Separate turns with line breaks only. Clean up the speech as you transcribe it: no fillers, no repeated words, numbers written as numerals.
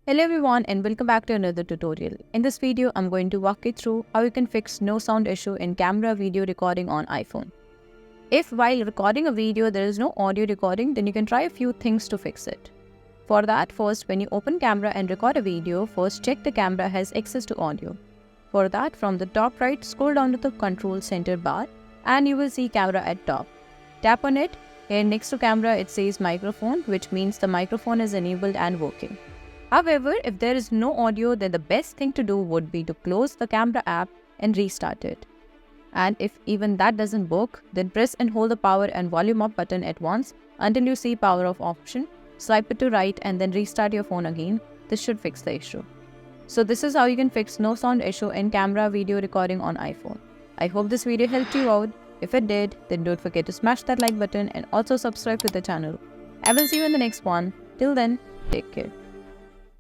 Hello everyone and welcome back to another tutorial. In this video, I'm going to walk you through how you can fix no sound issue in camera video recording on iPhone. If while recording a video there is no audio recording, then you can try a few things to fix it. For that, first when you open camera and record a video, first check the camera has access to audio. For that, from the top right, scroll down to the control center bar and you will see camera at top. Tap on it. Here next to camera it says microphone, which means the microphone is enabled and working. However, if there is no audio, then the best thing to do would be to close the camera app and restart it. And if even that doesn't work, then press and hold the power and volume up button at once until you see power off option. Swipe it to right and then restart your phone again. This should fix the issue. So this is how you can fix no sound issue in camera video recording on iPhone. I hope this video helped you out. If it did, then don't forget to smash that like button and also subscribe to the channel. I will see you in the next one. Till then, take care.